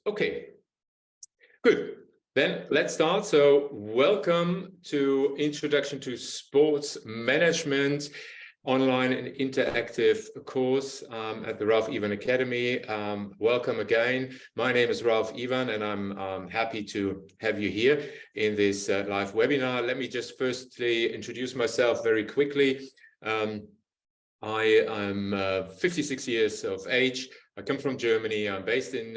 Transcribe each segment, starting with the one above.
Okay, good. Then let's start. So welcome to Introduction to Sports Management, online and interactive course at the Ralph Ivan Academy. Welcome again. My name is Ralph Ivan and I'm happy to have you here in this live webinar. Let me just firstly introduce myself very quickly. I am 56 years of age. I come from Germany. I'm based in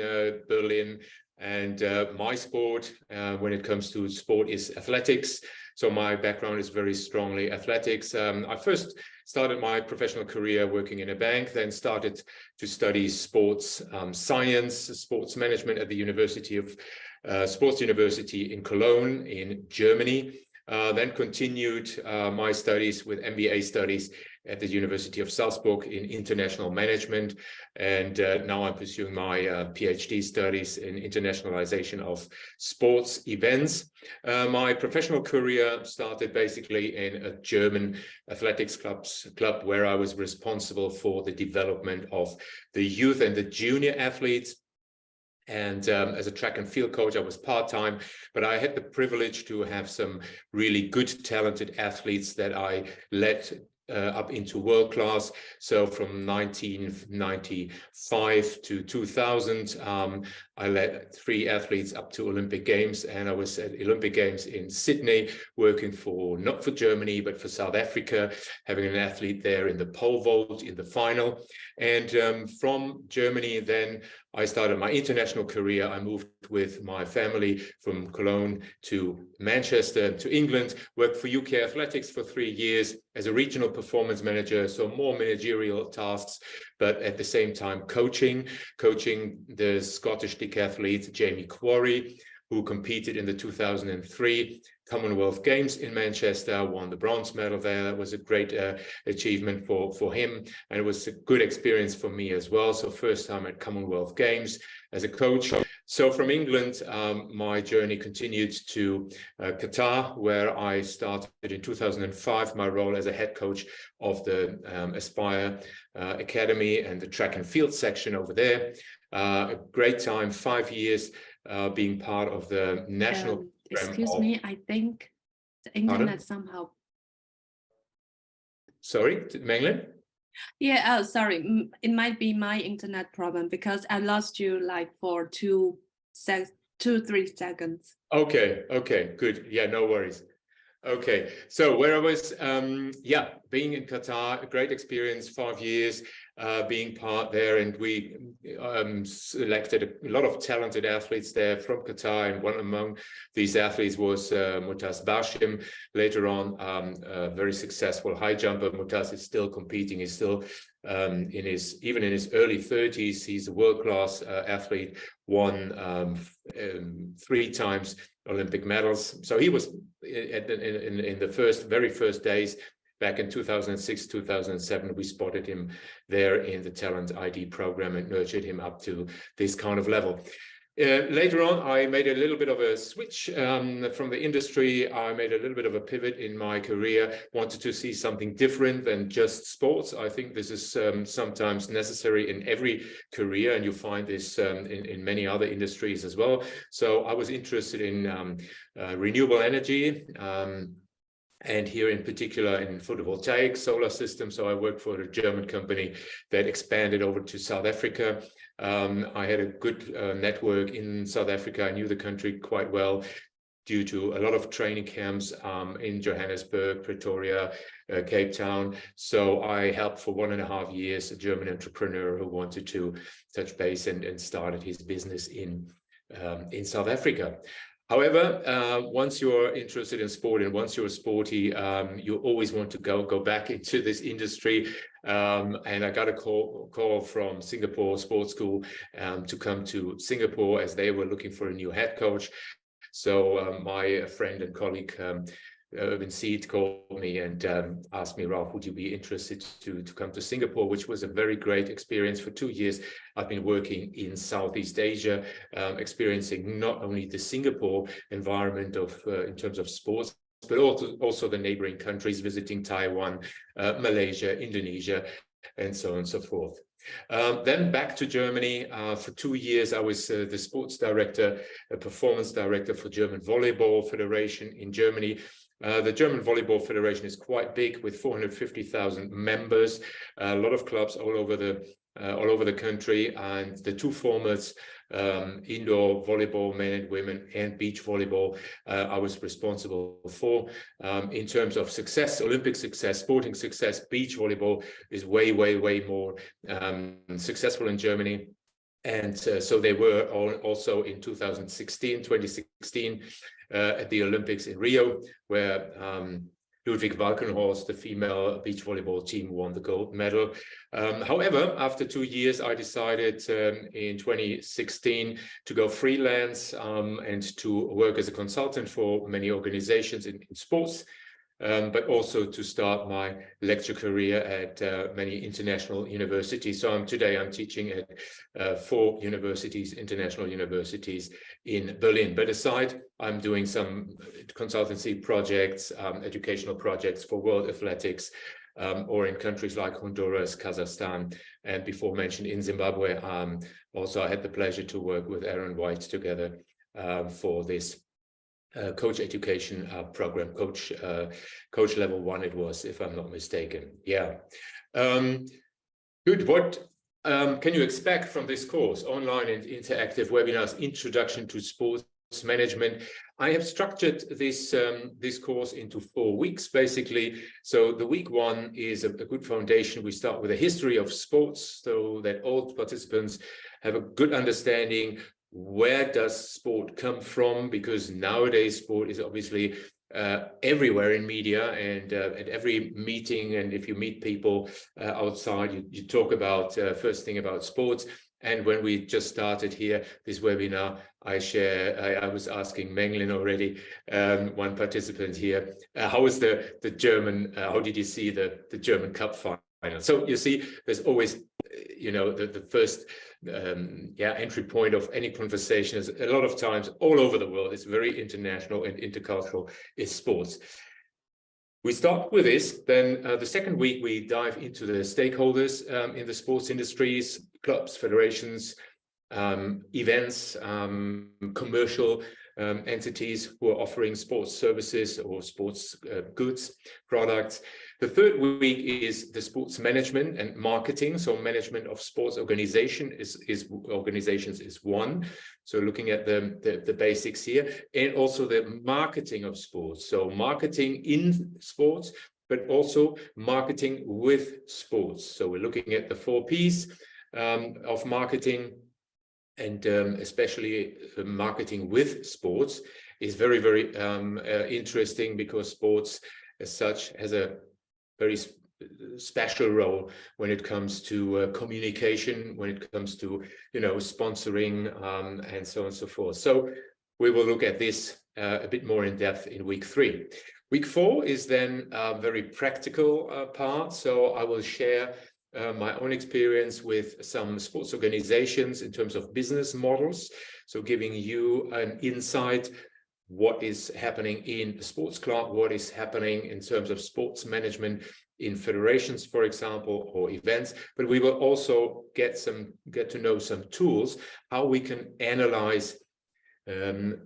Berlin, and my sport, when it comes to sport, is athletics. So my background is very strongly athletics. I first started my professional career working in a bank, then started to study sports science, sports management at the Sports University in Cologne in Germany. Then continued my studies with MBA studies at the University of Salzburg in international management. And now I'm pursuing my PhD studies in internationalization of sports events. My professional career started basically in a German athletics club where I was responsible for the development of the youth and the junior athletes. And as a track and field coach, I was part-time, but I had the privilege to have some really good, talented athletes that I led up into world class. So from 1995 to 2000, I led 3 athletes up to Olympic Games, and I was at Olympic Games in Sydney, working for, not for Germany, but for South Africa, having an athlete there in the pole vault in the final. And from Germany, then I started my international career. I moved with my family from Cologne to Manchester to England, worked for UK Athletics for 3 years as a regional performance manager, so more managerial tasks, but at the same time coaching the Scottish decathlete Jamie Quarry, who competed in the 2003 Commonwealth Games in Manchester, won the bronze medal there. That was a great achievement for him, and it was a good experience for me as well. So first time at Commonwealth Games as a coach. So from England, my journey continued to Qatar, where I started in 2005 my role as a head coach of the Aspire Academy and the track and field section over there. A great time, 5 years being part of the national excuse me, I think the internet somehow. Sorry, Menglin? Yeah, sorry. It might be my internet problem because I lost you like for 2-3 seconds. Okay, good. Yeah, no worries. Okay, so where I was, being in Qatar, a great experience, 5 years being part there, and we selected a lot of talented athletes there from Qatar, and one among these athletes was Mutaz Bashim. Later on, a very successful high jumper. Mutaz is still competing. He's still even in his early 30s. He's a world-class athlete. Won 3 times Olympic medals. So he was in the very first days. Back in 2006, 2007, we spotted him there in the Talent ID program and nurtured him up to this kind of level. Later on, I made a little bit of a switch from the industry. I made a little bit of a pivot in my career, wanted to see something different than just sports. I think this is sometimes necessary in every career, and you find this in many other industries as well. So I was interested in renewable energy, and here in particular in photovoltaic solar systems. So I worked for a German company that expanded over to South Africa. I had a good network in South Africa. I knew the country quite well due to a lot of training camps in Johannesburg, Pretoria, Cape Town. So I helped for 1.5 years a German entrepreneur who wanted to touch base and started his business in South Africa. However, once you're interested in sport and once you're sporty, you always want to go back into this industry. And I got a call from Singapore Sports School to come to Singapore as they were looking for a new head coach. So my friend and colleague Urban Seed called me and asked me, Ralph, would you be interested to come to Singapore, which was a very great experience. For 2 years, I've been working in Southeast Asia, experiencing not only the Singapore environment in terms of sports, but also the neighboring countries, visiting Taiwan, Malaysia, Indonesia, and so on and so forth. Then back to Germany. For 2 years, I was the sports director, a performance director for German Volleyball Federation in Germany. The German Volleyball Federation is quite big with 450,000 members, a lot of clubs all over the country, and the two formats, indoor volleyball, men and women, and beach volleyball, I was responsible for. In terms of success, Olympic success, sporting success, beach volleyball is way, way, way more successful in Germany. And so they were also in 2016, at the Olympics in Rio, where Ludwig Walkenhorst, the female beach volleyball team, won the gold medal. However, after 2 years, I decided in 2016 to go freelance and to work as a consultant for many organizations in sports, but also to start my lecture career at many international universities. So today I'm teaching at 4 universities, international universities in Berlin. But aside, I'm doing some consultancy projects, educational projects for World Athletics, or in countries like Honduras, Kazakhstan, and before mentioned in Zimbabwe. Also, I had the pleasure to work with Aaron White together for this coach education program, coach level 1 it was, if I'm not mistaken. Yeah. Good. What can you expect from this course? Online and interactive webinars, introduction to sports management. I have structured this this course into 4 weeks, basically. So the week 1 is a good foundation. We start with a history of sports so that all participants have a good understanding. Where does sport come from? Because nowadays sport is obviously everywhere in media and at every meeting. And if you meet people outside, you talk about first thing about sports. And when we just started here, this webinar, I was asking Menglin already, one participant here, how is the German, how did you see the German Cup final? So you see, there's always, you know, the first entry point of any conversation is a lot of times all over the world. It's very international and intercultural, is sports. We start with this, then the second week we dive into the stakeholders in the sports industries, clubs, federations, events, commercial entities who are offering sports services or sports goods, products. The third week is the sports management and marketing. So management of sports organizations is one. So looking at the basics here, and also the marketing of sports. So marketing in sports, but also marketing with sports. So we're looking at the 4 Ps of marketing, and especially marketing with sports is very, very interesting, because sports as such has a very special role when it comes to communication, when it comes to, you know, sponsoring and so on and so forth. So we will look at this a bit more in depth in week 3. Week 4 is then a very practical part. So I will share my own experience with some sports organizations in terms of business models. So giving you an insight what is happening in a sports club, what is happening in terms of sports management in federations, for example, or events. But we will also get to know some tools, how we can analyze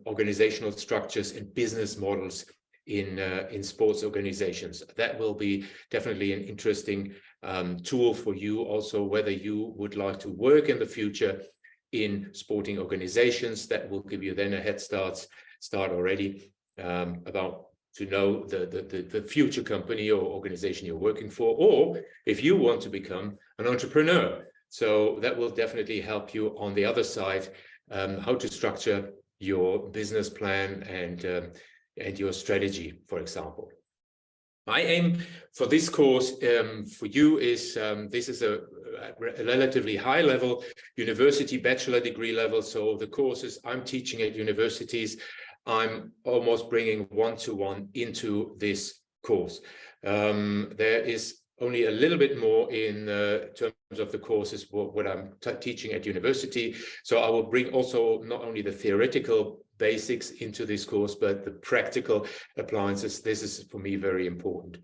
organizational structures and business models in sports organizations. That will be definitely an interesting tool for you also, whether you would like to work in the future in sporting organizations. That will give you then a head start already about to know the future company or organization you're working for, or if you want to become an entrepreneur. So that will definitely help you on the other side, how to structure your business plan and your strategy, for example. My aim for this course for you is, this is a relatively high level university bachelor degree level. So the courses I'm teaching at universities, I'm almost bringing one-to-one into this course. There is only a little bit more in terms of the courses what I'm teaching at university. So I will bring also not only the theoretical basics into this course, but the practical appliances. This is for me very important.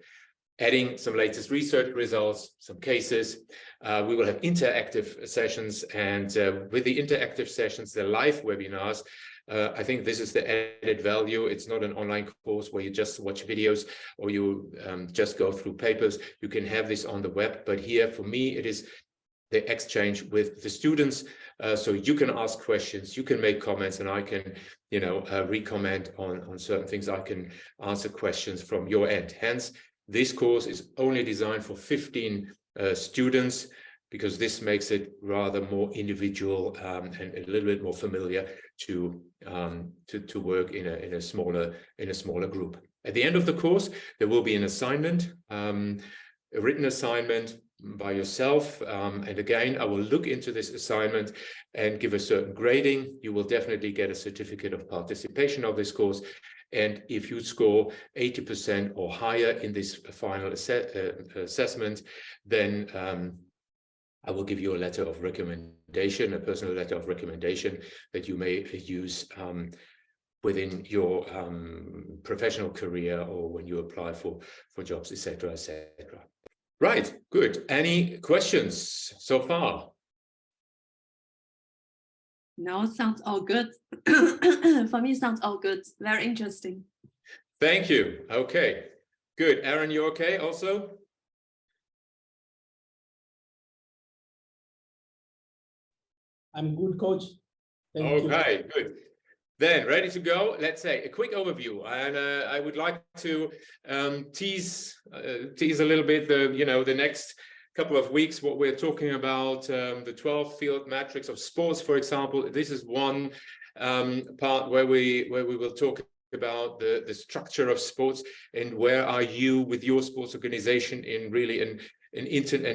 adding some latest research results, some cases. We will have interactive sessions, and with the interactive sessions, the live webinars, I think this is the added value. It's not an online course where you just watch videos or you just go through papers. You can have this on the web, but here for me, it is the exchange with the students. So you can ask questions, you can make comments, and I can, re-comment on certain things. I can answer questions from your end. Hence, this course is only designed for 15 students, because this makes it rather more individual and a little bit more familiar to work in a smaller group. At the end of the course, there will be an assignment, a written assignment by yourself, and again, I will look into this assignment and give a certain grading. You will definitely get a certificate of participation of this course, and if you score 80% or higher in this final assessment, then I will give you a letter of recommendation, a personal letter of recommendation that you may use within your professional career or when you apply for jobs, etc., etc. Right, good. Any questions so far? No, sounds all good. For me, sounds all good. Very interesting. Thank you. Okay, good. Aaron, you okay also? I'm good, coach. Thank you. Okay, good. Then ready to go. Let's say a quick overview, and I would like to tease a little bit the next couple of weeks what we're talking about, the 12 field matrix of sports, for example. This is one part where we will talk about the structure of sports and where are you with your sports organization in really an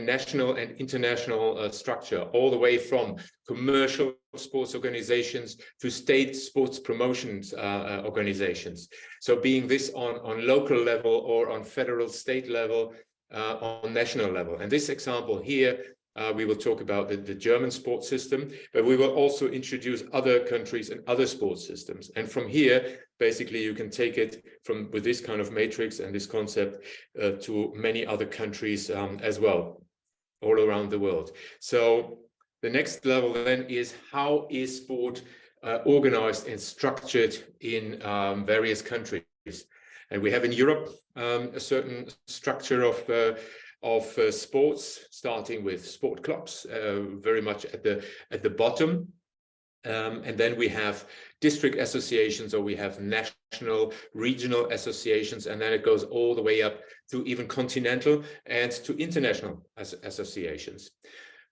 national and international structure, all the way from commercial sports organizations to state sports promotions organizations. So being this on local level or on federal, state level, on national level. And this example here, we will talk about the German sports system, but we will also introduce other countries and other sports systems. And from here, basically, you can take it with this kind of matrix and this concept to many other countries as well, all around the world. So the next level then is, how is sport organized and structured in various countries? And we have in Europe a certain structure of sports, starting with sport clubs, very much at the bottom. And then we have district associations, or we have national, regional associations, and then it goes all the way up to even continental and to international associations.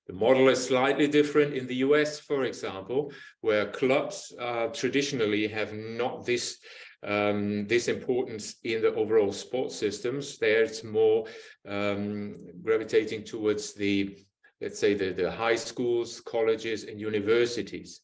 The model is slightly different in the US, for example, where clubs traditionally have not this importance in the overall sports systems. There it's more gravitating towards let's say the high schools, colleges, and universities.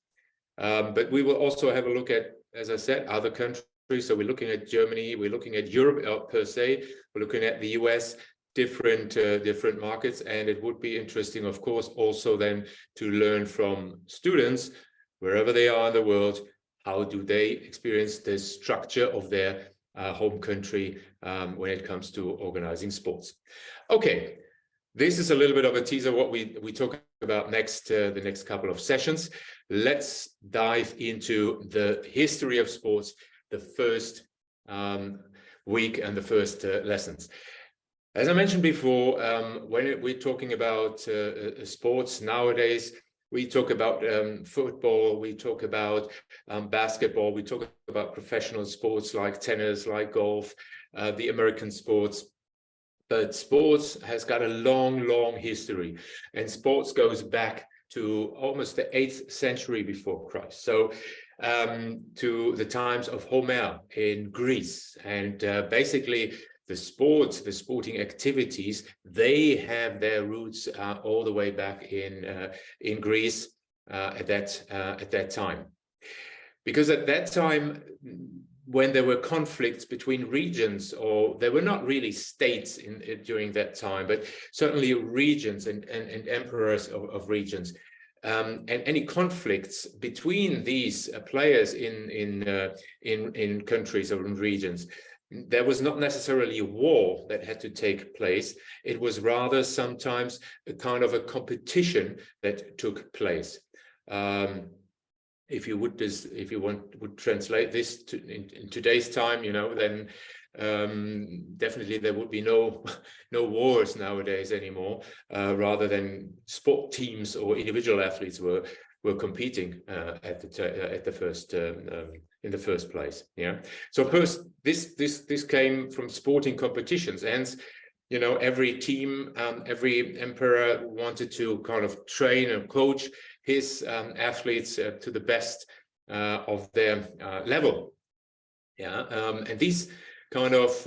But we will also have a look at, as I said, other countries. So we're looking at Germany, we're looking at Europe per se, we're looking at the US, different markets. And it would be interesting, of course, also then to learn from students, wherever they are in the world, how do they experience the structure of their home country when it comes to organizing sports. Okay, this is a little bit of a teaser what we talk about next, the next couple of sessions. Let's dive into the history of sports, the first week and the first lessons. As I mentioned before, when we're talking about sports nowadays, we talk about football, we talk about basketball, we talk about professional sports like tennis, like golf, the American sports. But sports has got a long history, and sports goes back to almost the 8th century before Christ. So to the times of Homer in Greece. And basically the sporting activities, they have their roots all the way back in Greece at that time. Because at that time, when there were conflicts between regions, or there were not really states during that time, but certainly regions and emperors of regions, and any conflicts between these players in countries or in regions, there was not necessarily a war that had to take place. It was rather sometimes a kind of a competition that took place. If you would translate this in today's time, then definitely there would be no wars nowadays anymore. Rather than sport teams or individual athletes were competing in the first place. Yeah. So of course this came from sporting competitions, and every team, every emperor wanted to kind of train and coach his athletes to the best of their level. Yeah. And these kind of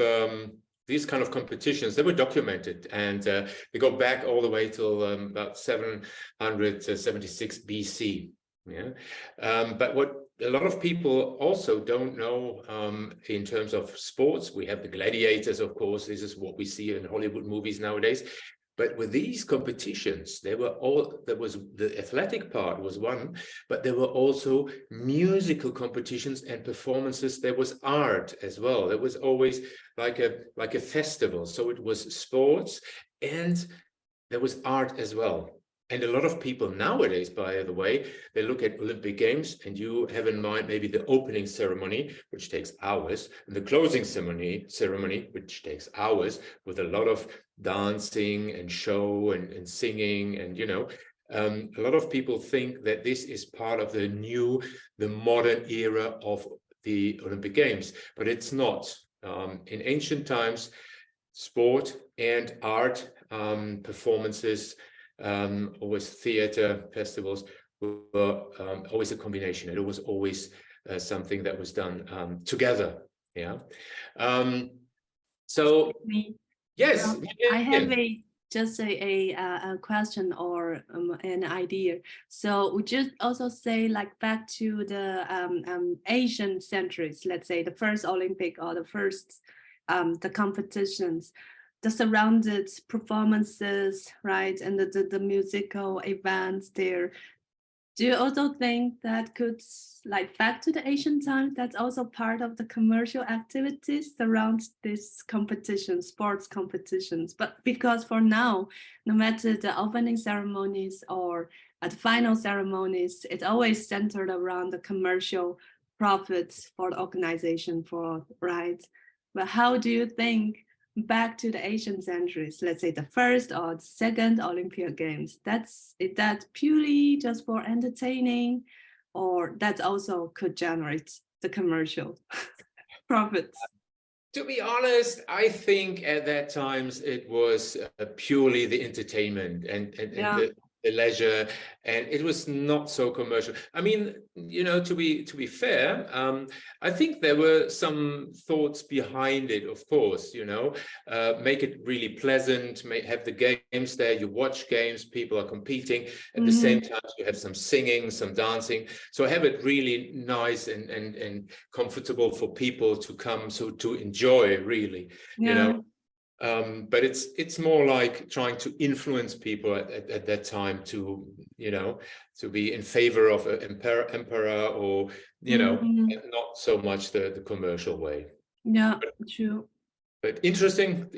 competitions, they were documented, and they go back all the way till about 776 BC. Yeah. But what a lot of people also don't know in terms of sports, we have the gladiators, of course. This is what we see in Hollywood movies nowadays. But with these competitions, there was the athletic part was one, but there were also musical competitions and performances. There was art as well. There was always like a festival. So it was sports and there was art as well. And a lot of people nowadays, by the way, they look at Olympic Games, and you have in mind maybe the opening ceremony, which takes hours, and the closing ceremony, which takes hours, with a lot of dancing and show and singing. And, a lot of people think that this is part of the modern era of the Olympic Games, but it's not. In ancient times, sport and art performances, always theater festivals were always a combination. It was always something that was done together. Yeah. So yes, I have just a question or an idea. So would you also say, like, back to the Asian centuries, let's say the first Olympic or the first the competitions, the surrounded performances, right, and the musical events there. Do you also think that could, like, back to the ancient times, that's also part of the commercial activities around this competition, sports competitions? But because for now, no matter the opening ceremonies or the final ceremonies, it's always centered around the commercial profits for the organization, right? But how do you think, back to the ancient centuries, let's say the first or the second Olympic Games, is that purely just for entertaining, or that also could generate the commercial profits? To be honest, I think at that times it was purely the entertainment and the leisure, and it was not so commercial. I mean, to be fair, I think there were some thoughts behind it, of course. Make it really pleasant, have the games there, you watch games, people are competing, at the same time you have some singing, some dancing, so have it really nice and comfortable for people to come, so to enjoy, really. But it's more like trying to influence people at that time to be in favor of an emperor, or not so much the commercial way. Yeah, true. But interesting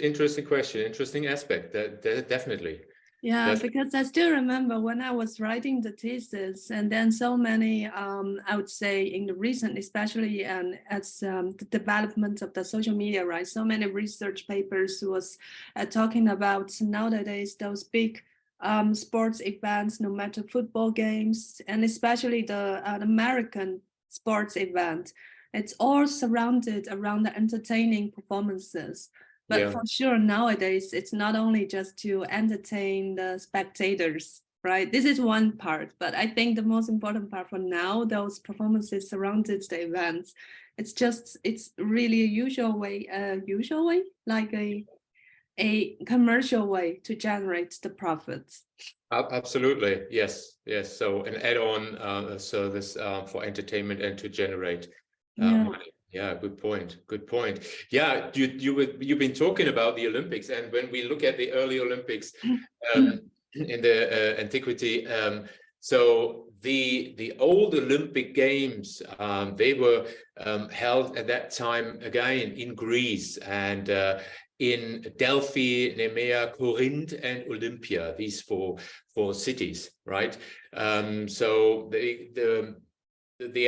question, interesting aspect. That definitely. Yeah, because I still remember when I was writing the thesis, and then so many, I would say in the recent, especially as the development of the social media, right? So many research papers was talking about nowadays those big sports events, no matter football games, and especially the American sports event. It's all surrounded around the entertaining performances. But for sure, nowadays, it's not only just to entertain the spectators, right? This is one part, but I think the most important part for now, those performances surrounded the events, it's really a usual way, like a commercial way to generate the profits. Absolutely, yes. So an add-on service for entertainment and to generate money. Yeah, good point. Yeah, you've been talking about the Olympics, and when we look at the early Olympics in the antiquity, So the old Olympic Games, they were held at that time again in Greece and in Delphi, Nemea, Corinth, and Olympia. These four cities, right? So the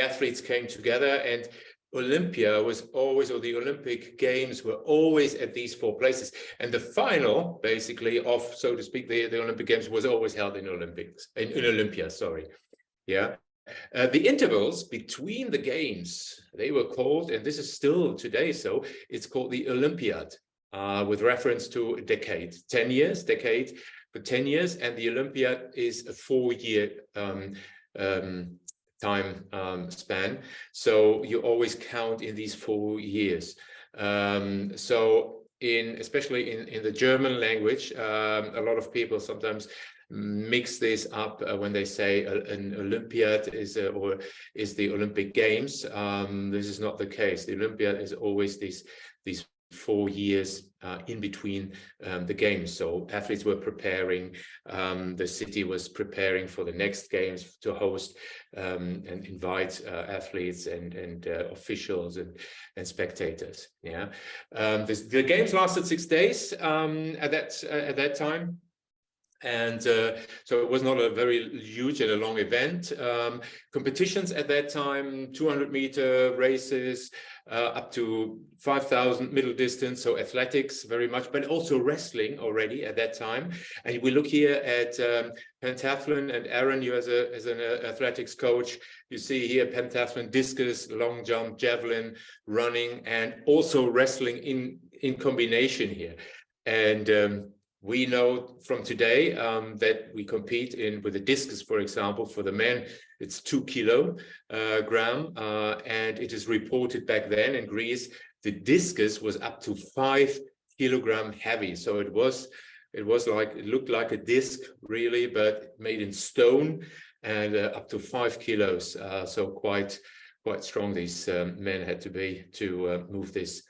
athletes came together, and Olympia was always, or the Olympic Games were always at these four places. And the final, basically, of, so to speak, the Olympic Games was always held in Olympia, sorry. Yeah. The intervals between the games, they were called, and this is still today so, it's called the Olympiad, with reference to a decade, 10 years, decade for 10 years, and the Olympiad is a 4-year time span. So you always count in these 4 years. So especially in the German language, a lot of people sometimes mix this up when they say an Olympiad is the Olympic Games. This is not the case. The Olympiad is always these 4 years in between the games. So athletes were preparing, the city was preparing for the next games to host and invite athletes and officials and spectators. Yeah, the games lasted 6 days at that time. And so it was not a very huge and a long event. Competitions at that time, 200-meter races, up to 5,000 middle distance, so athletics very much, but also wrestling already at that time. And we look here at pentathlon, and Aaron, you as an athletics coach, you see here pentathlon, discus, long jump, javelin, running, and also wrestling in combination here. And we know from today that we compete with the discus, for example. For the men, it's 2 kilogram, and it is reported back then in Greece, the discus was up to 5 kilogram heavy. So it looked like a disc really, but made in stone, and up to 5 kilos. So quite strong these men had to be to move this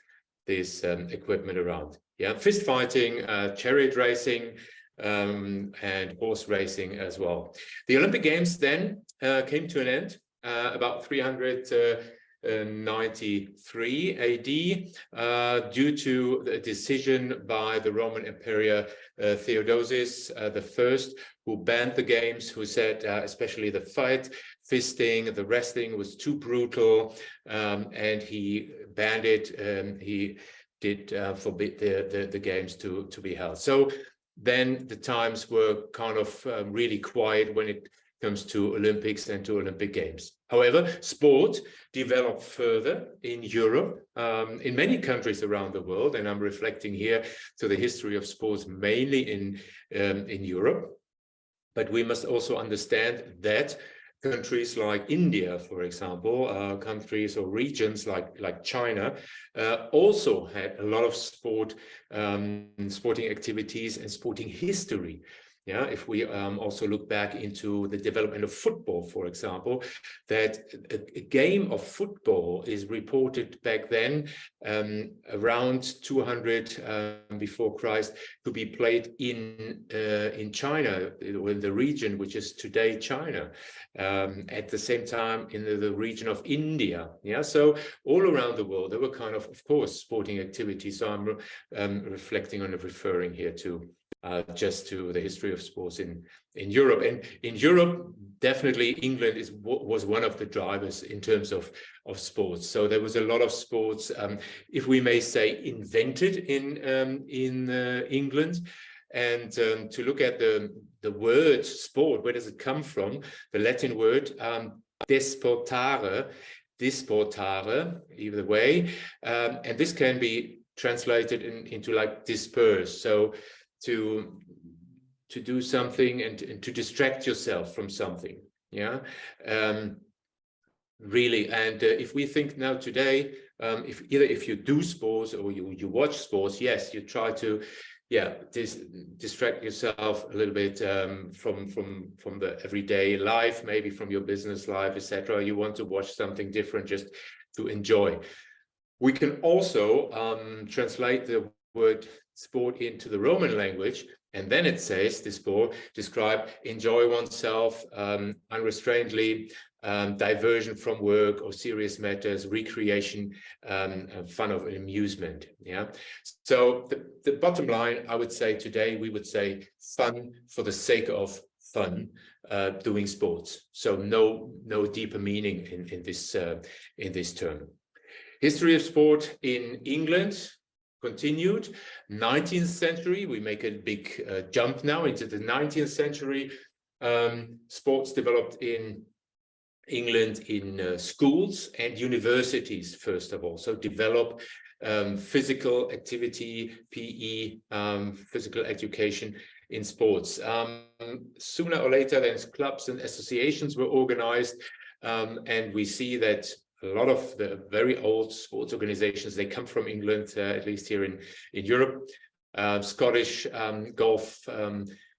equipment around. Yeah, fist fighting, chariot racing, and horse racing as well. The Olympic Games then came to an end about 393 AD due to the decision by the Roman Emperor Theodosius I, who banned the games, who said especially the fisting, the wrestling was too brutal, and he banned it. He did forbid the games to be held. So then the times were kind of really quiet when it comes to Olympics and to Olympic Games. However, sport developed further in Europe, in many countries around the world, and I'm reflecting here to the history of sports mainly in Europe. But we must also understand that countries like India, for example, countries or regions like China, also had a lot of sporting activities and sporting history. Yeah, if we also look back into the development of football, for example, that a game of football is reported back then around 200 before Christ to be played in China, in the region which is today China. At the same time in the region of India. Yeah, so all around the world there were kind of course, sporting activities. So I'm reflecting on and referring here to just to the history of sports in Europe. And in Europe, definitely England was one of the drivers in terms of sports. So there was a lot of sports, if we may say, invented in England. And to look at the word sport, where does it come from? The Latin word disportare, either way. And this can be translated into like disperse. So to do something and to distract yourself from something. Yeah, really. And if we think now today, if you do sports or you watch sports, yes, you try to distract yourself a little bit from the everyday life, maybe from your business life, etc. You want to watch something different just to enjoy. We can also translate the word sport into the Roman language, And then it says, this sport describe enjoy oneself unrestrainedly, diversion from work or serious matters, recreation, fun of amusement. Yeah. So the bottom line, I would say today, we would say fun for the sake of fun, doing sports. So no deeper meaning in this term. History of sport in England continued. 19th century, we make a big jump now into the 19th century. Sports developed in England in schools and universities, first of all. So develop physical activity, PE, physical education in sports. Sooner or later, then clubs and associations were organized, and we see that a lot of the very old sports organizations, they come from England, at least here in Europe. Scottish golf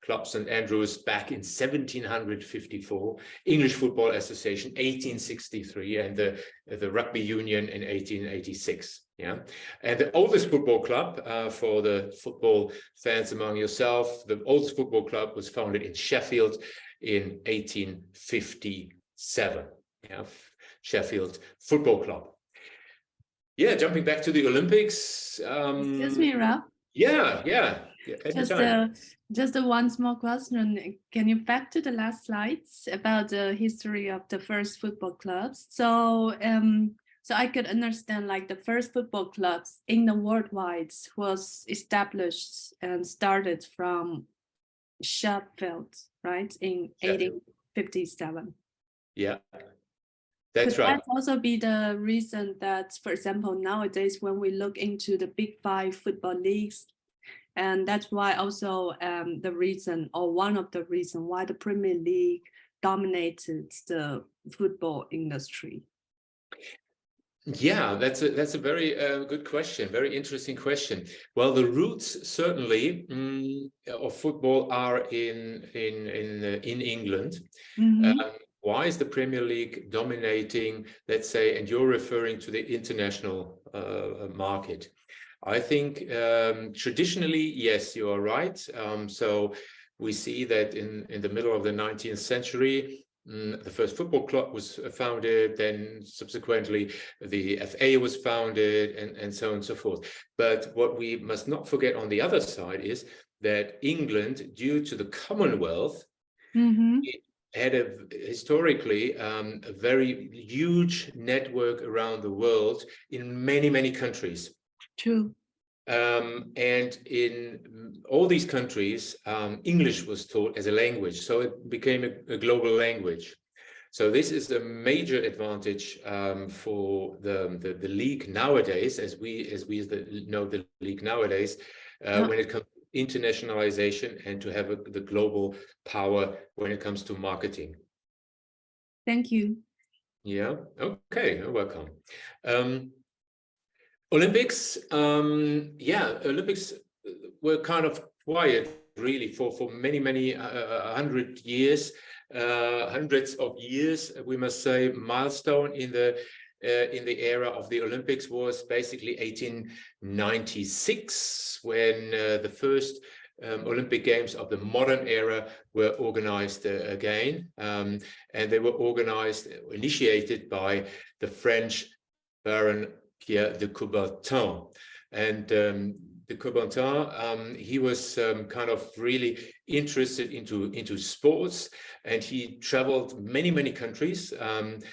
club St Andrews back in 1754, English Football Association 1863, and the Rugby Union in 1886. Yeah, and the oldest football club, for the football fans among yourself, the oldest football club was founded in Sheffield in 1857. Yeah, Sheffield Football Club. Yeah, jumping back to the Olympics. Excuse me, Ralph. Yeah. Just one small question. Can you back to the last slides about the history of the first football clubs? So so I could understand, like, the first football clubs in the worldwide was established and started from Sheffield, right, in 1857. Yeah, that's Could right. that also be the reason that, for example, nowadays when we look into the big 5 football leagues, and that's why also the reason, or one of the reasons why the Premier League dominated the football industry? Yeah, that's a very good question, very interesting question. Well, the roots certainly of football are in England. Mm-hmm. Why is the Premier League dominating, let's say, and you're referring to the international market? I think traditionally, yes, you are right. So we see that in the middle of the 19th century, the first football club was founded, then subsequently the FA was founded, and so on and so forth. But what we must not forget on the other side is that England, due to the Commonwealth, it had historically a very huge network around the world in many countries. True. And in all these countries, English was taught as a language, so it became a global language. So this is a major advantage for the league nowadays, as we know the league nowadays, when it comes to internationalization and to have the global power when it comes to marketing. Thank you. Yeah. Okay. You're welcome. Olympics, Olympics were kind of quiet really for many hundreds of years, we must say. Milestone in the era of the Olympics was basically 1896, when the first Olympic Games of the modern era were organized again, and they were initiated by the French Baron Pierre de Coubertin. And de Coubertin, he was kind of really interested into sports, and he traveled many countries, and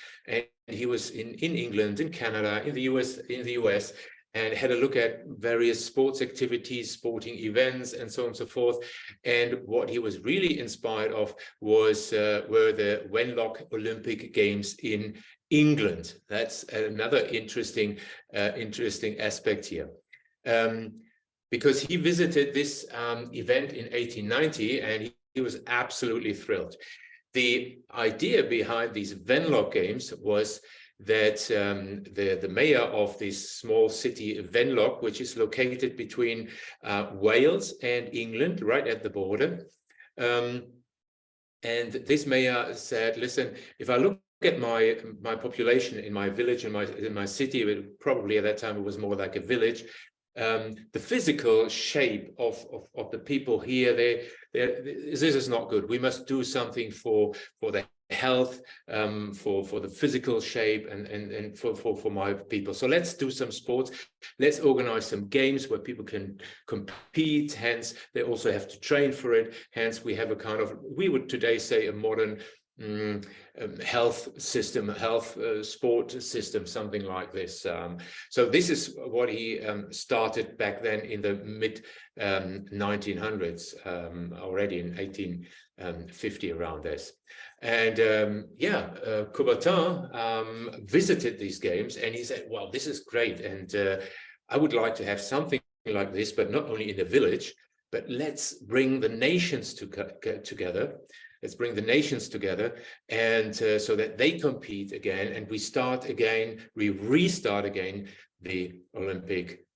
he was in England, in Canada, in the US, and had a look at various sports activities, sporting events, and so on and so forth. And what he was really inspired of were the Wenlock Olympic Games in England. That's another interesting aspect here, because he visited this event in 1890, and he was absolutely thrilled. The idea behind these Wenlock Games was that the mayor of this small city, Wenlock, which is located between Wales and England, right at the border, and this mayor said, listen, if I look at my population in my village, in my city, probably at that time it was more like a village, the physical shape of the people here, this is not good. We must do something for their health, for the physical shape and for my people. So let's do some sports. Let's organize some games where people can compete. Hence, they also have to train for it. Hence, we have a kind of, we would today say, a modern health system, sport system, something like this. So this is what he started back then in the mid 1900s, already in 1850, around this. And Coubertin visited these games, and he said, well, this is great, and I would like to have something like this, but not only in the village, but let's bring the nations together. Let's bring the nations together, and so that they compete again, and we restart again the Olympic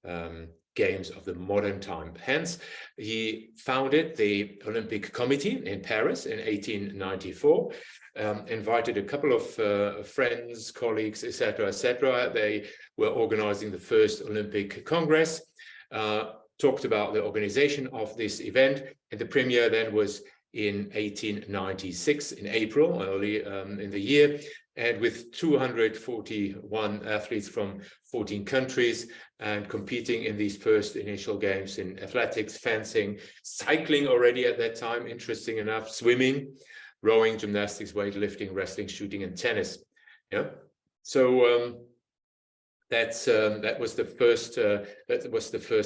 Games of the modern time. Hence, he founded the Olympic Committee in Paris in 1894, invited a couple of friends, colleagues, etc., etc. They were organizing the first Olympic Congress, talked about the organization of this event, and the premiere then was in 1896, in April, early in the year, and with 241 athletes from 14 countries and competing in these first initial games in athletics, fencing, cycling already at that time, interesting enough, swimming, rowing, gymnastics, weightlifting, wrestling, shooting, and tennis. Yeah, so that was the first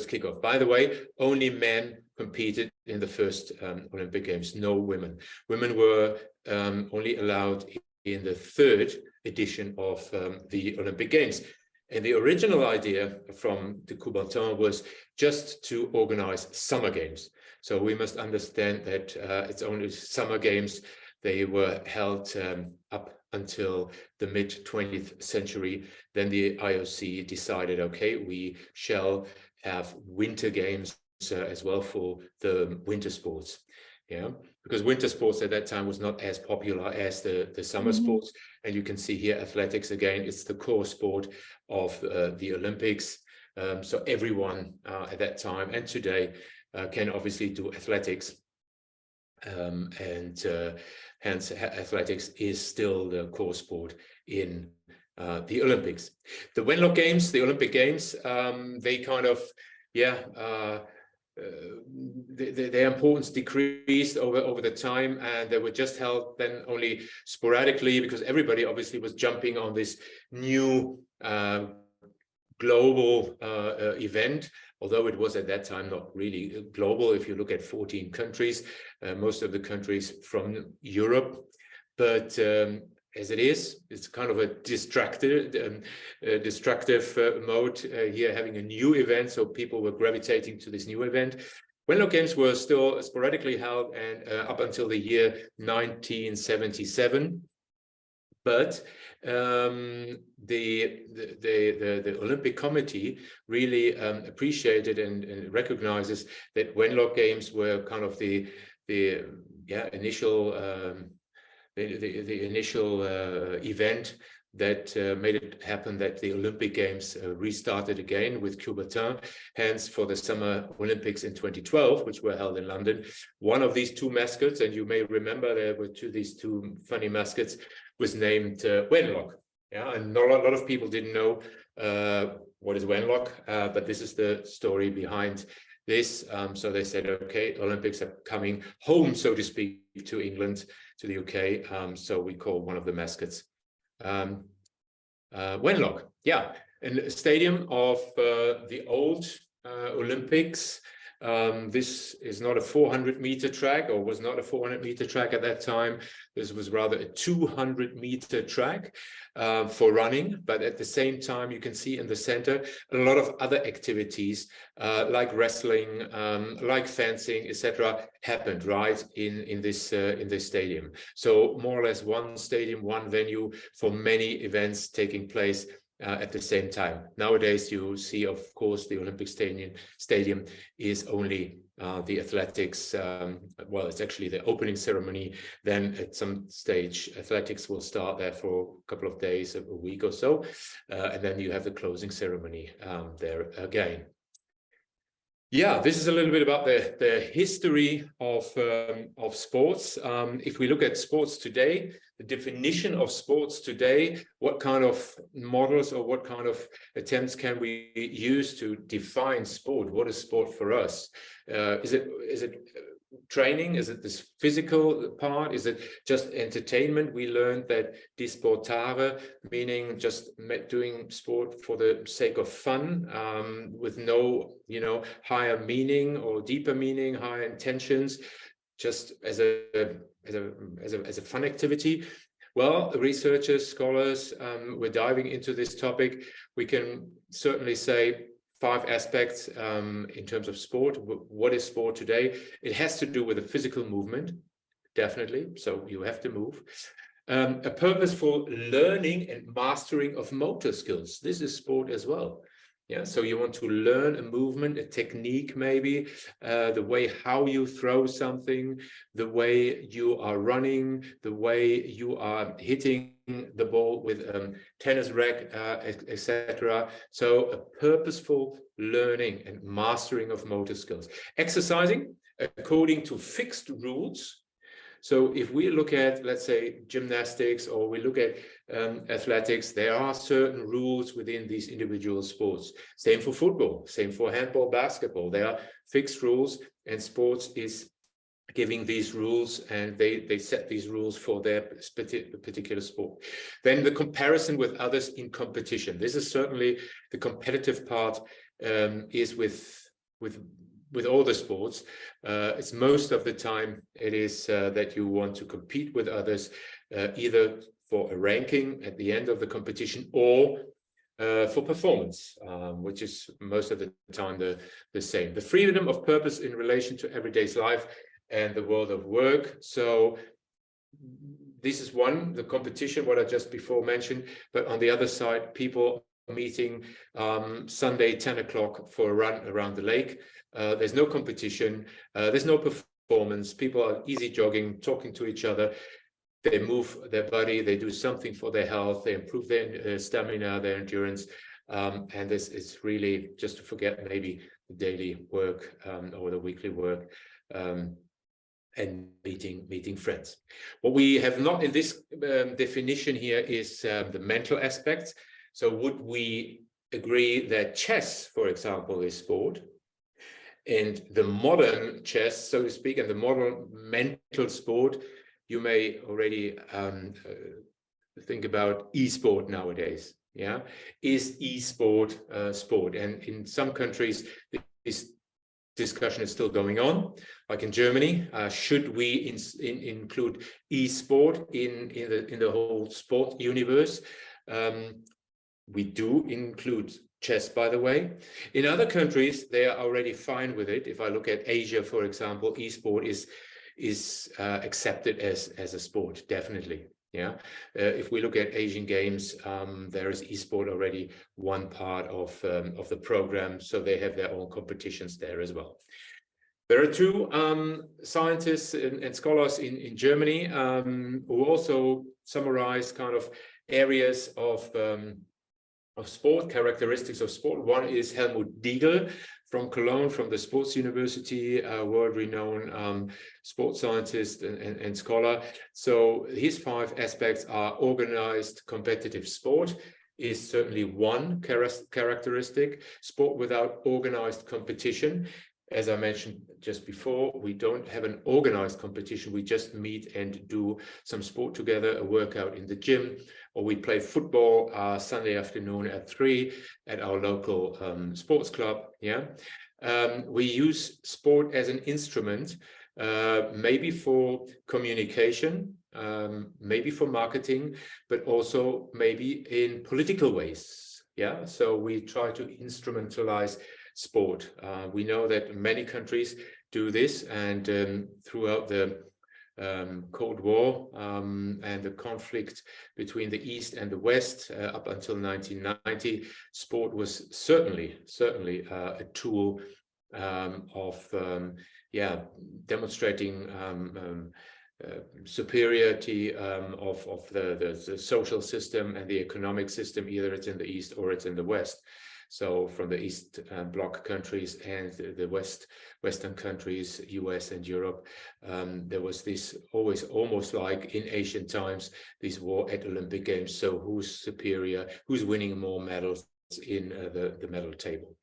kickoff. By the way, only men competed in the first Olympic Games, no women. Women were only allowed in the third edition of the Olympic Games. And the original idea from de Coubertin was just to organize summer games. So we must understand that it's only summer games. They were held up until the mid-20th century. Then the IOC decided, okay, we shall have winter games as well for the winter sports. Yeah, because winter sports at that time was not as popular as the summer sports. And you can see here athletics again, it's the core sport of the Olympics. So everyone at that time and today can obviously do athletics. Hence athletics is still the core sport in the Olympics. The Wenlock Games, the Olympic Games, they kind of, their importance decreased over the time, and they were just held then only sporadically because everybody obviously was jumping on this new global event, although it was at that time not really global. If you look at 14 countries, most of the countries from Europe, but as it is, it's kind of a destructive mode here, having a new event. So people were gravitating to this new event. Wenlock Games were still sporadically held and up until the year 1977. But the Olympic Committee really appreciated and recognizes that Wenlock Games were kind of the initial event that made it happen that the Olympic Games restarted again with Coubertin. Hence, for the Summer Olympics in 2012, which were held in London, one of these two mascots, and you may remember there were these two funny mascots, was named Wenlock. Yeah, and a lot of people didn't know what is Wenlock, but this is the story behind this. So they said, okay, Olympics are coming home, so to speak, to England, to the UK. So we call one of the mascots Wenlock. Yeah, in a stadium of the old Olympics. This is not a 400-meter track, or was not a 400-meter track at that time. This was rather a 200-meter track for running. But at the same time, you can see in the center a lot of other activities like wrestling, like fencing, etc., happened right in this stadium. So more or less one stadium, one venue for many events taking place at the same time. Nowadays, you see, of course, the Olympic Stadium is only the athletics. Well, it's actually the opening ceremony. Then at some stage, athletics will start there for a couple of days, a week or so. And then you have the closing ceremony there again. Yeah, this is a little bit about the history of sports. If we look at sports today, the definition of sports today, what kind of models or what kind of attempts can we use to define sport? What is sport for us? Is it training? Is it this physical part? Is it just entertainment? We learned that disportare, meaning just doing sport for the sake of fun, with no, higher meaning or deeper meaning, higher intentions, just as a fun activity. Well, researchers, scholars, we're diving into this topic. We can certainly say 5 aspects in terms of sport. What is sport today? It has to do with a physical movement, definitely. So you have to move. A purposeful learning and mastering of motor skills. This is sport as well. Yeah, so you want to learn a movement, a technique, maybe the way how you throw something, the way you are running, the way you are hitting the ball with tennis racket, etc. So a purposeful learning and mastering of motor skills. Exercising according to fixed rules. So if we look at, let's say, gymnastics, or we look at athletics, there are certain rules within these individual sports. Same for football, same for handball, basketball. There are fixed rules, and sports is giving these rules, and they set these rules for their particular sport. Then the comparison with others in competition. This is certainly the competitive part, is with all the sports. It's most of the time it is that you want to compete with others, either for a ranking at the end of the competition or for performance, which is most of the time the same. The freedom of purpose in relation to everyday's life and the world of work. So this is one, the competition, what I just before mentioned, but on the other side, people meeting Sunday 10 o'clock for a run around the lake. There's no competition, there's no performance. People are easy jogging, talking to each other. They move their body, they do something for their health, they improve their stamina, their endurance. And this is really just to forget maybe the daily work or the weekly work, and meeting friends. What we have not in this definition here is the mental aspects. So would we agree that chess, for example, is sport? And the modern chess, so to speak, and the modern mental sport, you may already think about e-sport nowadays. Yeah, is e-sport sport? And in some countries, this discussion is still going on. Like in Germany, should we include e-sport in the whole sport universe? We do include chess, by the way. In other countries, they are already fine with it. If I look at Asia, for example, e-sport is accepted as a sport, definitely. Yeah. If we look at Asian games, there is e-sport already one part of the program, so they have their own competitions there as well. There are 2 scientists and scholars in Germany who also summarize kind of areas of sport, characteristics of sport. One is Helmut Diegel from Cologne, from the Sports University, world-renowned sports scientist and scholar. So his 5 aspects are: organized competitive sport is certainly one characteristic. Sport without organized competition. As I mentioned just before, we don't have an organized competition. We just meet and do some sport together, a workout in the gym, or we play football Sunday afternoon at 3 at our local sports club. Yeah, we use sport as an instrument, maybe for communication, maybe for marketing, but also maybe in political ways. Yeah, so we try to instrumentalize sport. We know that many countries do this, and throughout the Cold War and the conflict between the East and the West up until 1990, sport was certainly a tool of demonstrating superiority of the social system and the economic system, either it's in the East or it's in the West. So from the East Bloc countries and the Western countries, US and Europe, there was this always almost like in ancient times, this war at Olympic Games. So who's superior, who's winning more medals in the medal table.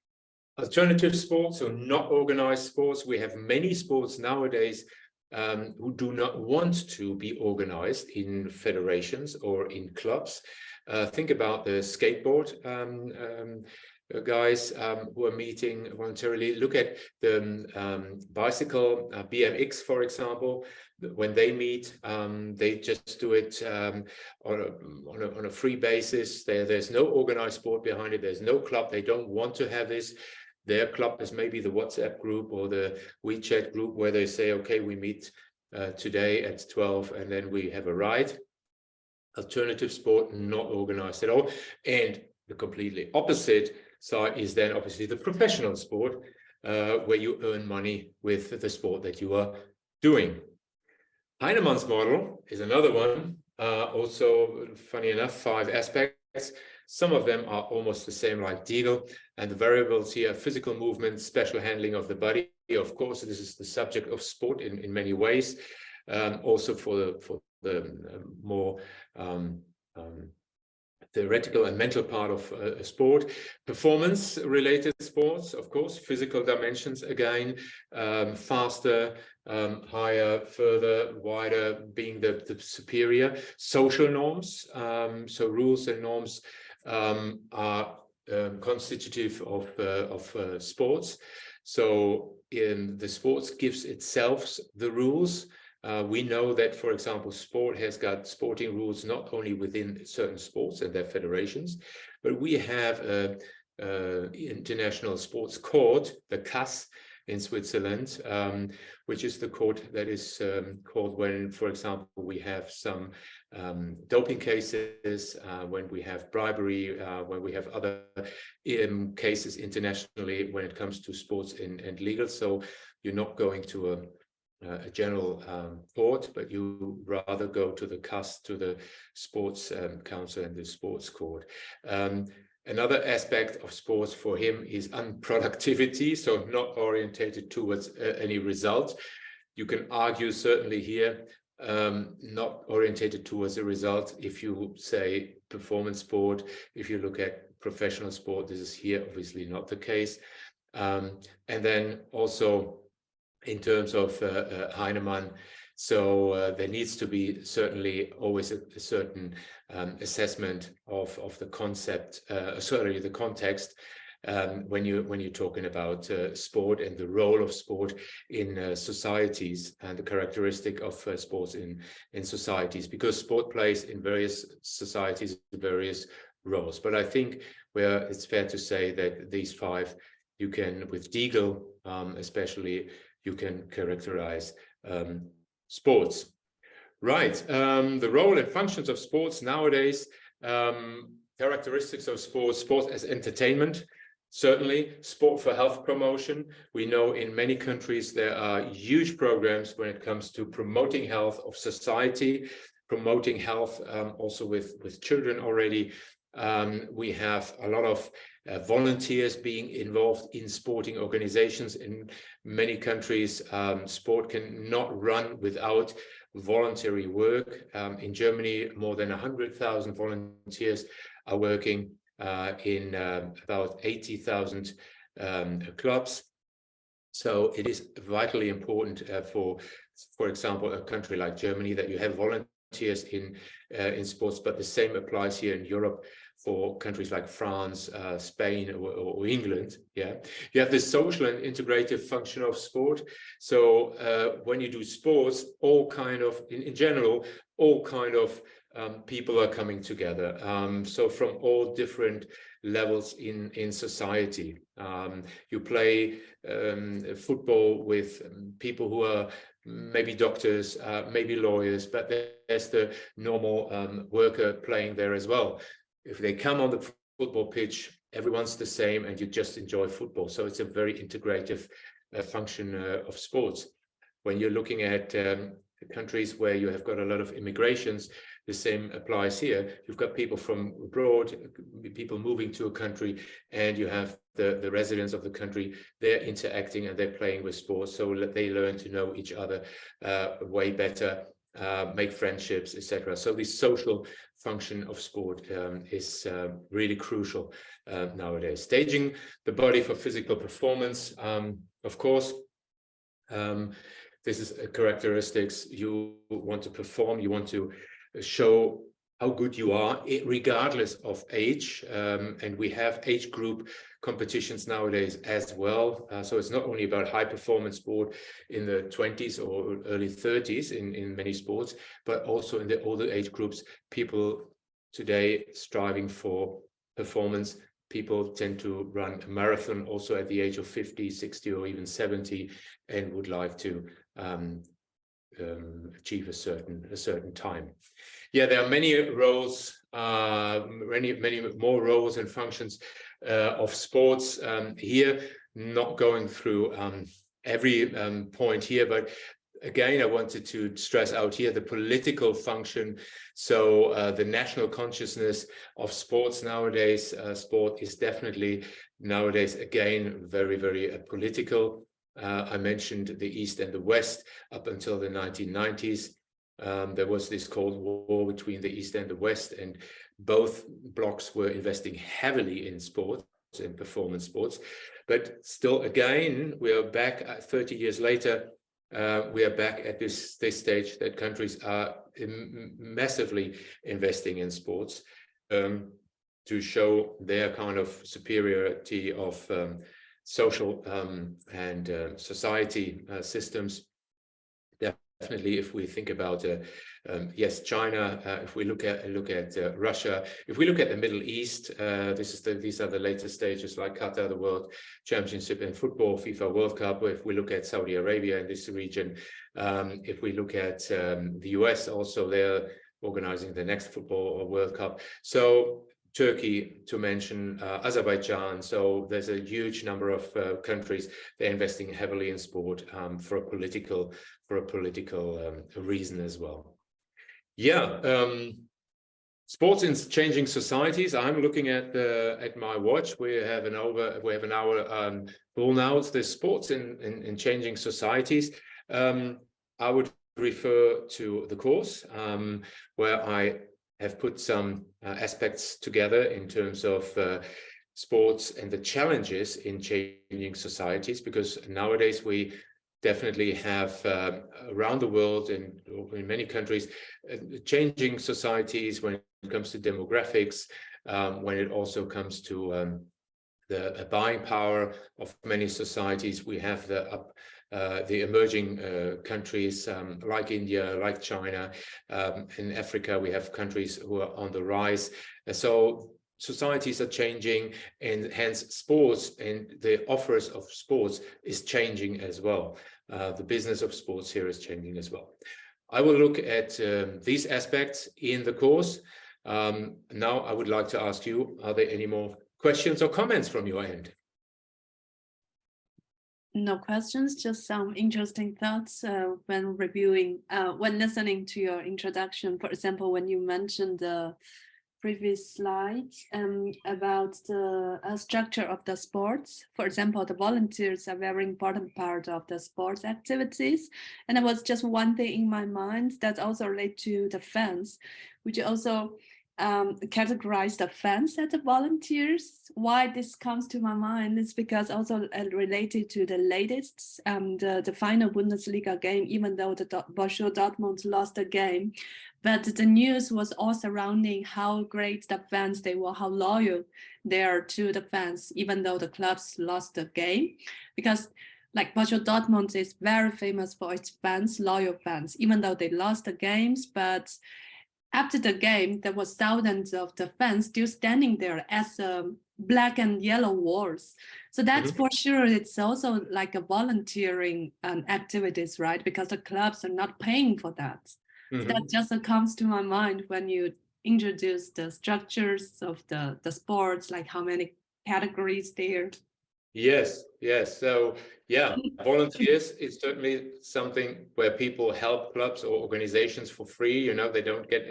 Alternative sports, or not organized sports. We have many sports nowadays who do not want to be organized in federations or in clubs. Think about the skateboard guys who are meeting voluntarily. Look at the bicycle, BMX, for example. When they meet, they just do it on a free basis. There's no organized sport behind it. There's no club. They don't want to have this. Their club is maybe the WhatsApp group or the WeChat group where they say, okay, we meet today at 12 and then we have a ride. Alternative sport, not organized at all. And the completely opposite side is then obviously the professional sport, where you earn money with the sport that you are doing. Heinemann's model is another one, also funny enough, 5 aspects. Some of them are almost the same like Deagle, and the variables here: physical movement, special handling of the body. Of course, this is the subject of sport in many ways. Also for the more theoretical and mental part of sport. Performance related sports, of course, physical dimensions again, faster, higher, further, wider, being the superior. Social norms, so rules and norms are constitutive of sports. So in the sports gives itself the rules. We know that, for example, sport has got sporting rules not only within certain sports and their federations, but we have an international sports court, the CAS in Switzerland, which is the court that is called when, for example, we have some doping cases, when we have bribery, when we have other cases internationally when it comes to sports and legal. So you're not going to a general court, but you rather go to the CAS, to the sports council and the sports court. Another aspect of sports for him is unproductivity, so not orientated towards any result. You can argue certainly here, not orientated towards a result. If you say performance sport, if you look at professional sport, this is here obviously not the case. And then also in terms of Heinemann, so there needs to be certainly always a certain assessment of the concept, certainly the context, when you're talking about sport and the role of sport in societies and the characteristic of sports in societies, because sport plays in various societies various roles. But I think where it's fair to say that these 5, you can, with Deagle especially, you can characterize sports. Right, the role and functions of sports nowadays, characteristics of sports as entertainment, certainly sport for health promotion. We know in many countries there are huge programs when it comes to promoting health of society, promoting health also with children already. We have a lot of volunteers being involved in sporting organizations. In many countries, sport cannot run without voluntary work. In Germany, more than 100,000 volunteers are working in about 80,000 clubs. So it is vitally important for example, a country like Germany, that you have volunteers in sports, but the same applies here in Europe for countries like France, Spain, or England. Yeah, you have the social and integrative function of sport. So when you do sports, all kind of, in general, all kind of people are coming together. So from all different levels in society. You play football with people who are maybe doctors, maybe lawyers, but there's the normal worker playing there as well. If they come on the football pitch, everyone's the same and you just enjoy football. So it's a very integrative function of sports. When you're looking at countries where you have got a lot of immigrations, the same applies here. You've got people from abroad, people moving to a country, and you have the residents of the country. They're interacting and they're playing with sports, so they learn to know each other way better, make friendships, etc. So the social function of sport is really crucial nowadays. Staging the body for physical performance, of course. This is a characteristics. You want to perform, you want to show how good you are, regardless of age. And we have age group competitions nowadays as well. So it's not only about high performance sport in the 20s or early 30s in many sports, but also in the older age groups, people today striving for performance. People tend to run a marathon also at the age of 50, 60, or even 70, and would like to achieve a certain time. Yeah, there are many roles, many more roles and functions of sports here. Not going through every point here, but again, I wanted to stress out here the political function. So the national consciousness of sports nowadays, sport is definitely nowadays, again, very, very political. I mentioned the East and the West up until the 1990s. There was this Cold War between the East and the West, and both blocs were investing heavily in sports, in performance sports. But still, again, we are back 30 years later. We are back at this stage that countries are massively investing in sports to show their kind of superiority of social and society systems. Definitely, if we think about yes, China, if we look at Russia, if we look at the Middle East, these are the later stages like Qatar, the World Championship in football, FIFA World Cup. If we look at Saudi Arabia in this region, if we look at the US, also they're organizing the next football World Cup. So Turkey, to mention, Azerbaijan. So there's a huge number of countries they're investing heavily in sport for a political reason as well. Yeah, sports in changing societies. I'm looking at my watch. We have an hour full now. There's sports in changing societies. I would refer to the course where I have put some aspects together in terms of sports and the challenges in changing societies, because nowadays we definitely have around the world and in many countries changing societies when it comes to demographics, when it also comes to the buying power of many societies. We have the emerging countries like India, like China. In Africa, we have countries who are on the rise. So societies are changing, and hence sports and the offers of sports is changing as well. The business of sports here is changing as well. I will look at these aspects in the course. Now I would like to ask you, are there any more questions or comments from your end? No questions, just some interesting thoughts when listening to your introduction. For example, when you mentioned the previous slides about the structure of the sports. For example, the volunteers are a very important part of the sports activities. And there was just one thing in my mind that also relates to the fans, which also categorize the fans as the volunteers. Why this comes to my mind is because also related to the latest the final Bundesliga game, even though the Borussia Dortmund lost the game, but the news was all surrounding how great the fans they were, how loyal they are to the fans, even though the clubs lost the game. Because like Borussia Dortmund is very famous for its fans, loyal fans, even though they lost the games, but after the game, there was thousands of the fans still standing there as black and yellow walls. So that's for sure. It's also like a volunteering activities, right? Because the clubs are not paying for that. So that just comes to my mind when you introduce the structures of the sports, like how many categories there. Yes, yes. So yeah, volunteers is certainly something where people help clubs or organizations for free. You know, they don't get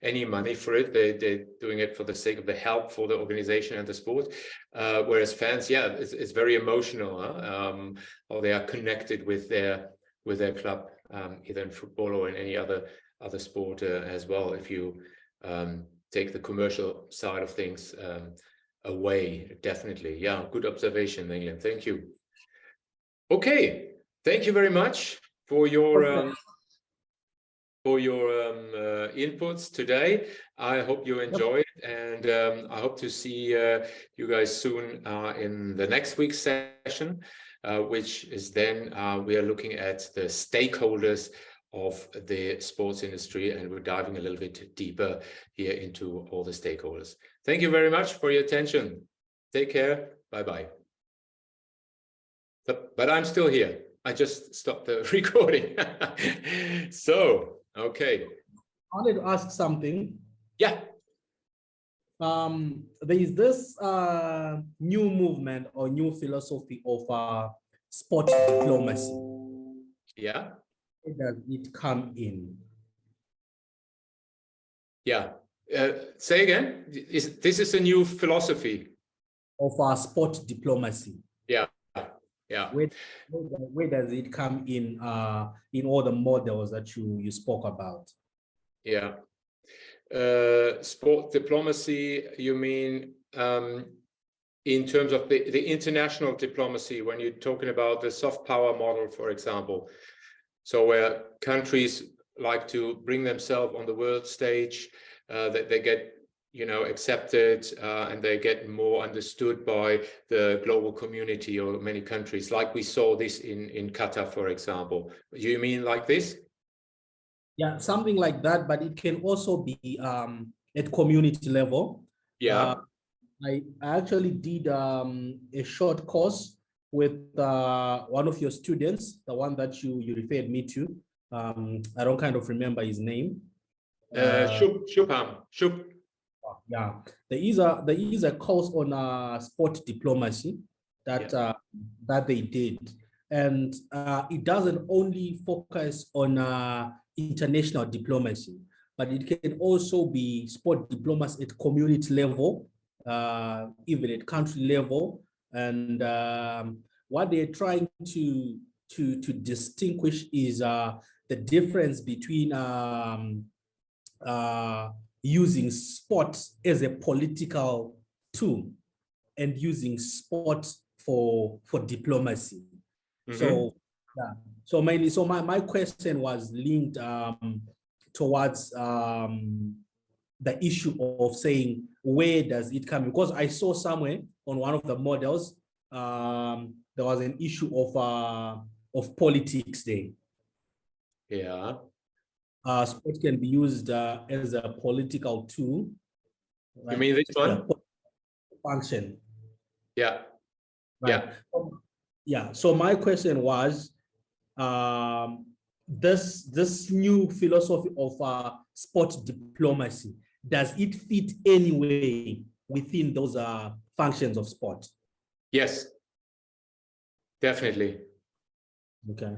any money for it. They're doing it for the sake of the help for the organization and the sport. Whereas fans, yeah, it's very emotional, huh? Or they are connected with their club, either in football or in any other sport as well. If you take the commercial side of things away, definitely. Yeah, good observation, England. Thank you. Okay, thank you very much for your inputs today. I hope you enjoyed, and I hope to see you guys soon in the next week's session, which is then we are looking at the stakeholders of the sports industry, and we're diving a little bit deeper here into all the stakeholders. Thank you very much for your attention. Take care. Bye-bye. But I'm still here. I just stopped the recording. So, okay. I wanted to ask something. Yeah. There is this new movement or new philosophy of sport diplomacy. Yeah. Where does it come in? Yeah. Say again. This is a new philosophy Of sport diplomacy. Yeah. Yeah. Where does it come in all the models that you spoke about? Yeah. Sport diplomacy, you mean in terms of the international diplomacy, when you're talking about the soft power model, for example. So where countries like to bring themselves on the world stage, that they get, you know, accepted and they get more understood by the global community or many countries, like we saw this in Qatar, for example. You mean like this? Yeah, something like that, but it can also be at community level. Yeah. I actually did a short course with one of your students, the one that you referred me to. I don't kind of remember his name. Shubham. Yeah, there is a course on sport diplomacy that that they did, and it doesn't only focus on international diplomacy, but it can also be sport diplomacy at community level, even at country level, and what they're trying to distinguish is the difference between using sport as a political tool and using sport for diplomacy. Mm-hmm. So yeah, so mainly, so my question was linked towards the issue of saying, where does it come? Because I saw somewhere on one of the models there was an issue of politics there. Yeah. Sport can be used as a political tool. You mean this one? Function. Yeah. Right. Yeah. So my question was, this new philosophy of sport diplomacy, does it fit anyway within those functions of sport? Yes. Definitely. Okay.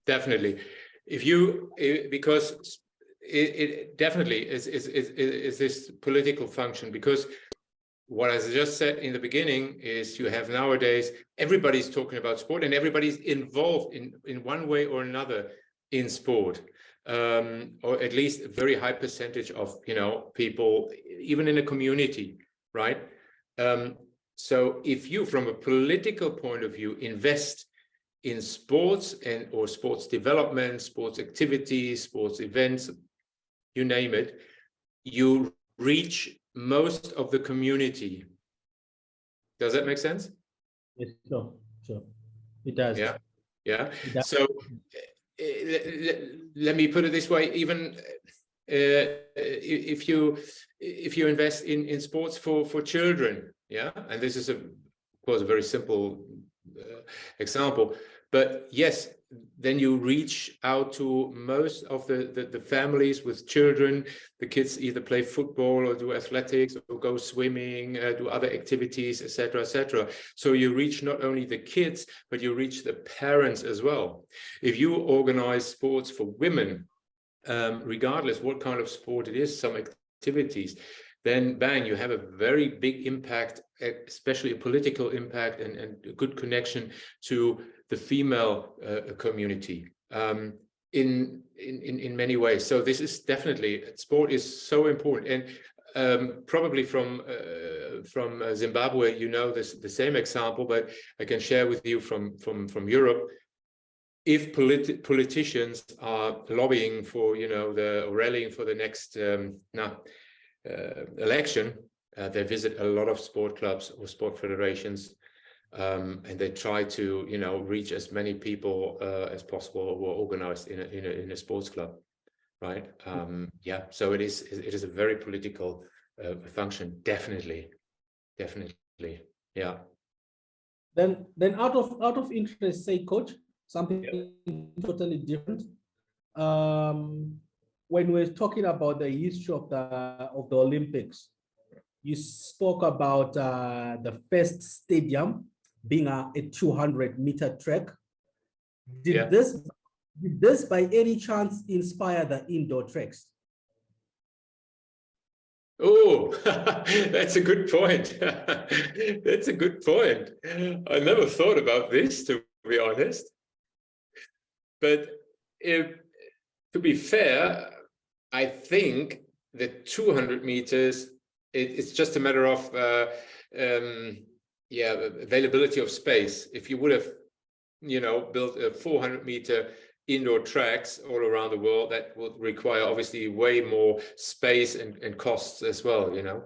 Definitely. Because it definitely is this political function, because what I just said in the beginning is you have nowadays, everybody's talking about sport and everybody's involved in one way or another in sport, or at least a very high percentage of, you know, people, even in a community, right? So if you, from a political point of view, invest in sports or sports development, sports activities, sports events, you name it, you reach most of the community. Does that make sense? Yes, sure. It does. Yeah. It does. So let me put it this way: even if you invest in sports for children, yeah, and this is of course a very simple example, but yes, then you reach out to most of the families with children. The kids either play football or do athletics or go swimming, do other activities, etc., etc. So you reach not only the kids, but you reach the parents as well. If you organize sports for women, regardless what kind of sport it is, some activities, then bang, you have a very big impact, especially a political impact and a good connection to the female community in many ways. So this is definitely, sport is so important. And probably from Zimbabwe, you know this, the same example, but I can share with you from Europe. If politicians are lobbying for, you know, or rallying for the next election, they visit a lot of sport clubs or sport federations, and they try to, you know, reach as many people as possible who are organized in a sports club, right? Yeah, so it is a very political function, definitely, yeah. Then out of interest, say, coach, something totally different. When we're talking about the history of the Olympics, you spoke about the first stadium being a 200-meter track. Did this by any chance inspire the indoor tracks? Oh, that's a good point. That's a good point. I never thought about this, to be honest. But to be fair, I think the 200 meters, it's just a matter of availability of space. If you would have, you know, built a 400-meter indoor tracks all around the world, that would require obviously way more space and costs as well, you know.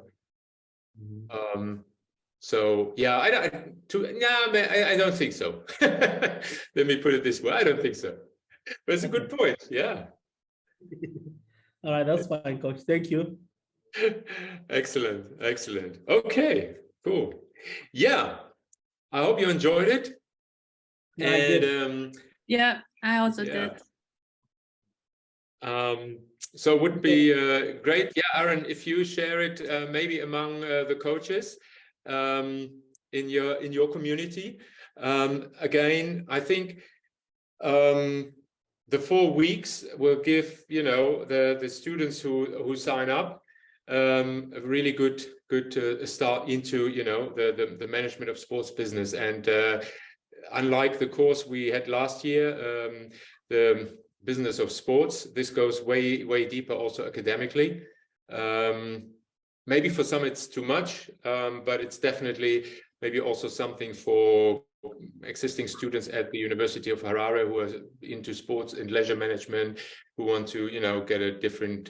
So yeah, I don't think so. Let me put it this way, I don't think so. But it's a good point. Yeah. All right, that's fine, coach. Thank you. Excellent. Okay, cool. Yeah, I hope you enjoyed it. Yeah, I did. Yeah, I also did. So it would be great, yeah, Aaron, if you share it maybe among the coaches in your community. Again, I think the 4 weeks will give, you know, the students who sign up a really good start into, you know, the management of sports business. And unlike the course we had last year, the business of sports, this goes way deeper also academically. Maybe for some it's too much, but it's definitely maybe also something for existing students at the University of Harare who are into sports and leisure management, who want to, you know, get a different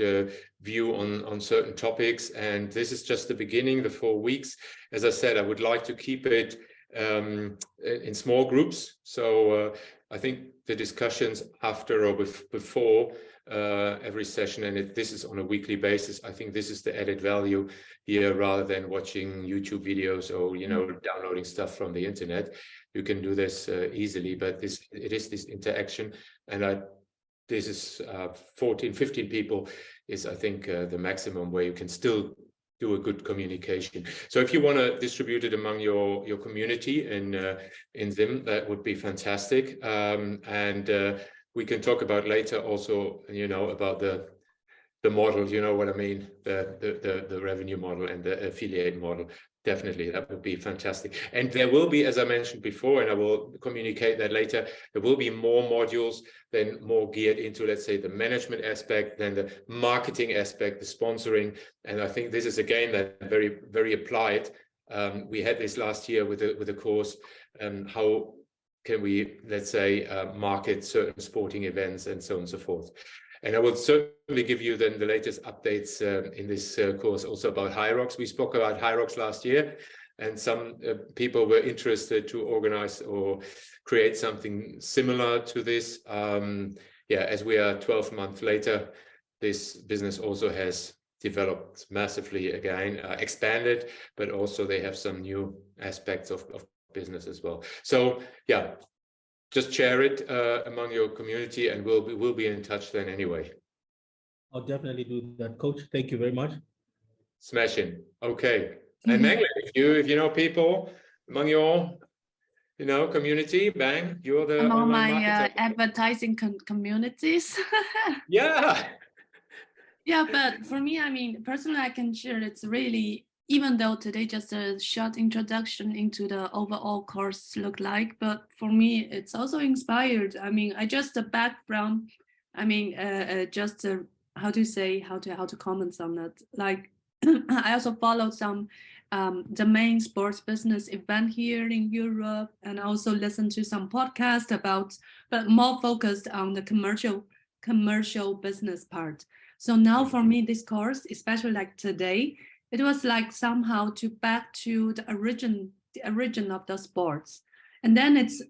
view on certain topics. And this is just the beginning, the 4 weeks. As I said, I would like to keep it in small groups. So I think the discussions after or before every session, and this is on a weekly basis, I think this is the added value here, rather than watching YouTube videos or, you know, downloading stuff from the internet. You can do this easily, but it is this interaction, and this is 14, 15 people is, I think, the maximum where you can still do a good communication. So if you want to distribute it among your community in Zim, that would be fantastic. And we can talk about later also, you know, about the model, you know what I mean, the revenue model and the affiliate model. Definitely, that would be fantastic. And there will be, as I mentioned before, and I will communicate that later, there will be more modules, then more geared into, let's say, the management aspect, then the marketing aspect, the sponsoring. And I think this is, again, that very applied. We had this last year with the course, how can we, let's say, market certain sporting events and so on and so forth. And I will certainly give you then the latest updates in this course also about Hyrox. We spoke about Hyrox last year, and some people were interested to organize or create something similar to this. Yeah, as we are 12 months later, this business also has developed massively again, expanded, but also they have some new aspects of business as well. So yeah, just share it among your community, and we'll be in touch then anyway. I'll definitely do that, Coach. Thank you very much. Smashing. Okay. And Menglin, if you know people among your community, bang, you're the Among online my marketer. advertising communities. Yeah. Yeah, but for me, I mean, personally, I can share it's really, even though today just a short introduction into the overall course look like, but for me, it's also inspired. I mean, I just the background, I mean, just how to comment on that. Like, I also followed some the main sports business event here in Europe, and also listen to some podcast about, but more focused on the commercial business part. So now for me, this course, especially like today, it was like somehow to back to the origin of the sports. And then it's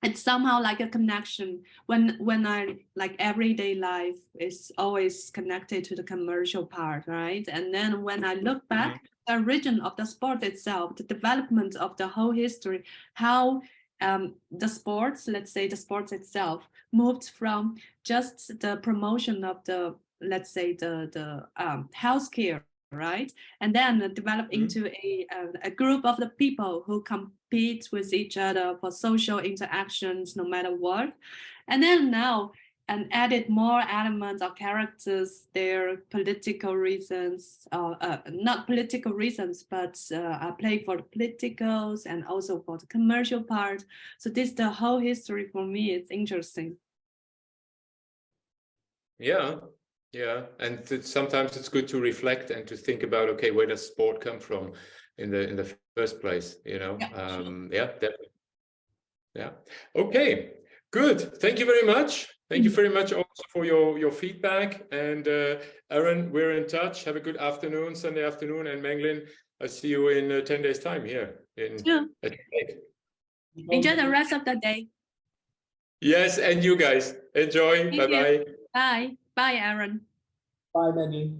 it's somehow like a connection when I like everyday life is always connected to the commercial part, right? And then when I look back, the origin of the sport itself, the development of the whole history, how the sports, let's say the sports itself, moved from just the promotion of the, let's say the healthcare, right, and then develop into a group of the people who compete with each other for social interactions, no matter what, and then now and added more elements or characters, their political reasons, or not political reasons, but play for the politicals and also for the commercial part. So this the whole history for me. It's interesting. Yeah, and sometimes it's good to reflect and to think about, okay, where does sport come from in the first place? Yeah, definitely. Yeah. Okay. Good. Thank you very much. Thank you very much also for your feedback. And Aaron, we're in touch. Have a good afternoon, Sunday afternoon. And Menglin, I see you in 10 days' time here. Sure. Enjoy the rest of the day. Yes, and you guys enjoy. Bye-bye. Bye. Bye, Aaron. Bye, Mandy.